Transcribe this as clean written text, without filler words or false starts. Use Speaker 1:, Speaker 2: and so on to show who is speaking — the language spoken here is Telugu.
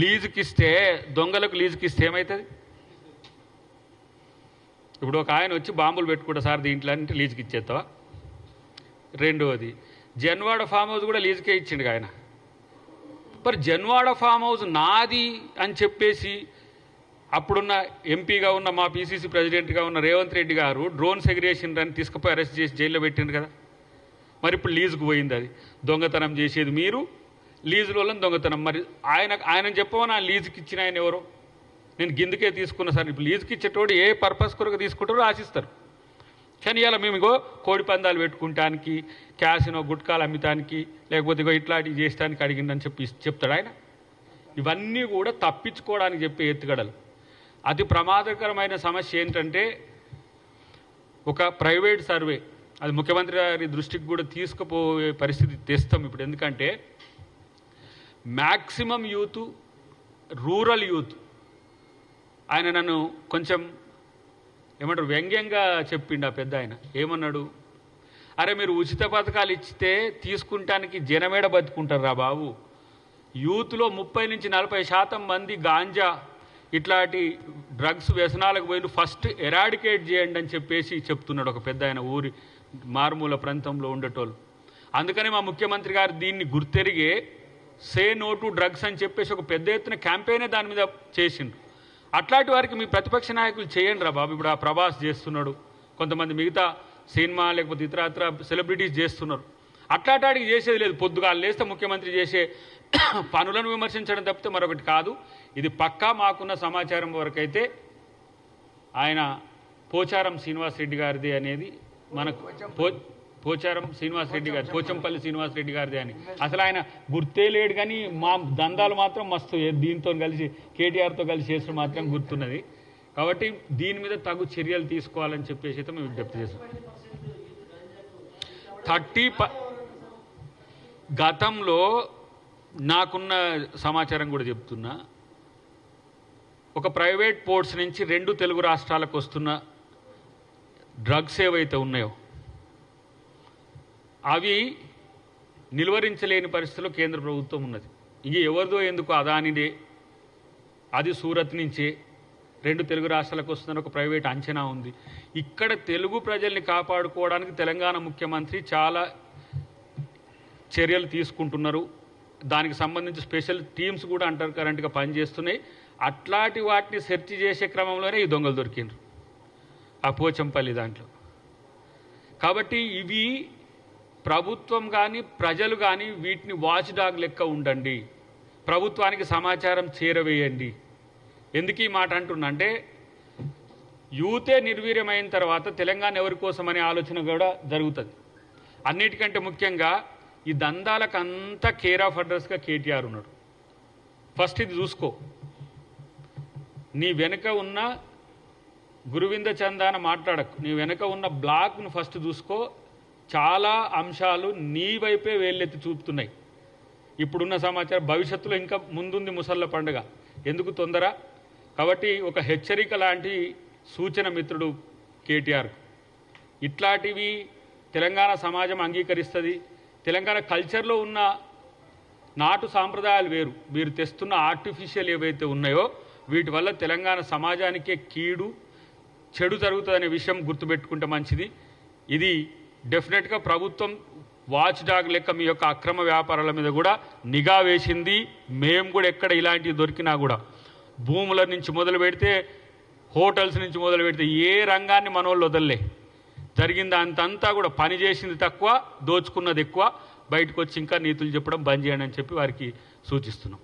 Speaker 1: లీజుకి ఇస్తే దొంగలకు లీజుకి ఇస్తే ఏమవుతుంది? ఇప్పుడు ఒక ఆయన వచ్చి బాంబులు పెట్టుకుంటా సార్ దీంట్లో అంటే లీజుకి ఇచ్చేస్తావా? రెండవది, జన్వాడ ఫామ్ హౌస్ కూడా లీజుకే ఇచ్చిండు ఆయన. మరి జన్వాడ ఫామ్ హౌస్ నాది అని చెప్పేసి అప్పుడున్న ఎంపీగా ఉన్న మా పీసీసీ ప్రెసిడెంట్గా ఉన్న రేవంత్ రెడ్డి గారు డ్రోన్స్ ఎగిరేసిండ్రని తీసుకుపోయి అరెస్ట్ చేసి జైల్లో పెట్టిండ్రు కదా. మరి ఇప్పుడు లీజుకు పోయింది. అది దొంగతనం చేసేది మీరు, లీజుల వల్ల దొంగతనం. మరి ఆయన చెప్పమని ఆ లీజుకి ఇచ్చిన ఆయన ఎవరో? నేను గిందుకే తీసుకున్నా సార్. ఇప్పుడు లీజుకి ఇచ్చేటోడు ఏ పర్పస్ కొరకు తీసుకుంటారో ఆశిస్తారు. కానీ ఇలా మేము ఇగో కోడి పందాలు పెట్టుకుంటానికి, క్యాసినో గుట్కాలు అమ్మితానికి, లేకపోతే ఇగో ఇట్లాంటివి చేసడానికి అడిగిందని చెప్తాడు ఆయన. ఇవన్నీ కూడా తప్పించుకోవడానికి చెప్పే ఎత్తుగడలు. అతి ప్రమాదకరమైన సమస్య ఏంటంటే, ఒక ప్రైవేట్ సర్వే, అది ముఖ్యమంత్రి గారి దృష్టికి కూడా తీసుకుపోయే పరిస్థితి తెస్తాం ఇప్పుడు. ఎందుకంటే మ్యాక్సిమం యూత్, రూరల్ యూత్. ఆయన నన్ను కొంచెం ఏమంటారు వ్యంగ్యంగా చెప్పిండు ఆ పెద్ద ఆయన. ఏమన్నాడు? అరే మీరు ఉచిత పథకాలు ఇచ్చితే తీసుకుంటానికి జనమేడ బతుకుంటారా బాబు? యూత్లో 30 నుంచి 40% మంది గాంజా ఇట్లాంటి డ్రగ్స్ వ్యసనాలకు పోయి ఫస్ట్ ఎరాడికేట్ చేయండి అని చెప్పేసి చెప్తున్నాడు ఒక పెద్ద ఆయన, ఊరి మారుమూల ప్రాంతంలో ఉండేటోళ్ళు. అందుకని మా ముఖ్యమంత్రి గారు దీన్ని గుర్తెరిగే సే నో టు డ్రగ్స్ అని చెప్పేసి ఒక పెద్ద ఎత్తున క్యాంపెయినే దాని మీద చేసిండ్రు. అట్లాంటి వారికి మీ ప్రతిపక్ష నాయకులు చేయండి రా బాబు. ఇప్పుడు ఆ ప్రభాస్ చేస్తున్నాడు, కొంతమంది మిగతా సినిమా లేకపోతే ఇతర సెలబ్రిటీస్ చేస్తున్నారు. అట్లాంటికి చేసేది లేదు. పొద్దుగాలు లేస్తే ముఖ్యమంత్రి చేసే పనులను విమర్శించడం తప్పితే మరొకటి కాదు. ఇది పక్కా మాకున్న సమాచారం వరకైతే ఆయన పోచారం శ్రీనివాసరెడ్డి గారిది అనేది మనకు పోచారం శ్రీనివాసరెడ్డి గారి, పోచంపల్లి శ్రీనివాసరెడ్డి గారిది అని అసలు ఆయన గుర్తే లేడు. కానీ మా దందాలు మాత్రం మస్తు దీంతో కలిసి కేటీఆర్తో కలిసి చేసిన మాత్రం గుర్తున్నది. కాబట్టి దీని మీద తగు చర్యలు తీసుకోవాలని చెప్పేసి అయితే మేము విజ్ఞప్తి చేస్తాం. గతంలో నాకున్న సమాచారం కూడా చెప్తున్నా, ఒక ప్రైవేట్ పోర్ట్స్ నుంచి 2 తెలుగు రాష్ట్రాలకు వస్తున్న డ్రగ్స్ ఏవైతే ఉన్నాయో అవి నిలువరించలేని పరిస్థితిలో కేంద్ర ప్రభుత్వం ఉన్నది. ఇక ఎవరిదో ఎందుకు, అదానిదే, అది సూరత్ నుంచే 2 తెలుగు రాష్ట్రాలకు వస్తున్న ఒక ప్రైవేట్ అంచనా ఉంది. ఇక్కడ తెలుగు ప్రజల్ని కాపాడుకోవడానికి తెలంగాణ ముఖ్యమంత్రి చాలా చర్యలు తీసుకుంటున్నారు. దానికి సంబంధించి స్పెషల్ టీమ్స్ కూడా అంటర్ కరెంట్గా పనిచేస్తున్నాయి. అట్లాంటి వాటిని సెర్చ్ చేసే క్రమంలోనే ఈ దొంగలు దొరికిండ్రు ఆ పోచంపల్లి దాంట్లో. కాబట్టి ఇవి ప్రభుత్వం కానీ ప్రజలు కానీ వీటిని వాచ్ డాగ్ లెక్క ఉండండి, ప్రభుత్వానికి సమాచారం చేరవేయండి. ఎందుకు ఈ మాట అంటున్నా అంటే, యూతే నిర్వీర్యమైన తర్వాత తెలంగాణ ఎవరి కోసం అనే ఆలోచన కూడా జరుగుతుంది. అన్నిటికంటే ముఖ్యంగా ఈ దందాలకు అంతా కేర్ ఆఫ్ అడ్రస్గా కేటీఆర్ ఉన్నాడు. ఫస్ట్ ఇది చూసుకో. నీ వెనుక ఉన్న గురువింద చందాన మాట్లాడకు, నీ వెనుక ఉన్న బ్లాక్ను ఫస్ట్ చూసుకో. చాలా అంశాలు నీ వైపే వేళ్ళెత్తి చూపుతున్నాయి. ఇప్పుడున్న సమాచారం, భవిష్యత్తులో ఇంకా ముందుంది ముసళ్ళ పండుగ, ఎందుకు తొందర? కాబట్టి ఒక హెచ్చరిక లాంటి సూచన మిత్రుడు కేటీఆర్కు. ఇట్లాంటివి తెలంగాణ సమాజం అంగీకరిస్తుంది. తెలంగాణ కల్చర్లో ఉన్న నాటు సాంప్రదాయాలు వేరు. మీరు తెస్తున్న ఆర్టిఫిషియల్ ఏవైతే ఉన్నాయో వీటి వల్ల తెలంగాణ సమాజానికే కీడు, చెడు జరుగుతుందనే విషయం గుర్తుపెట్టుకుంటే మంచిది. ఇది డెఫినెట్గా ప్రభుత్వం వాచ్ డాగ్ లెక్క మీ యొక్క అక్రమ వ్యాపారాల మీద కూడా నిఘా వేసింది. మేము కూడా ఎక్కడ ఇలాంటివి దొరికినా కూడా భూముల నుంచి మొదలు పెడితే, హోటల్స్ నుంచి మొదలు పెడితే ఏ రంగాన్ని మనోళ్ళు వదలలే. జరిగింది అంతంతా కూడా పని చేసింది తక్కువ, దోచుకున్నది ఎక్కువ. బయటకు వచ్చి ఇంకా నీతులు చెప్పడం బంద్ చేయండి అని చెప్పి వారికి సూచిస్తున్నాం.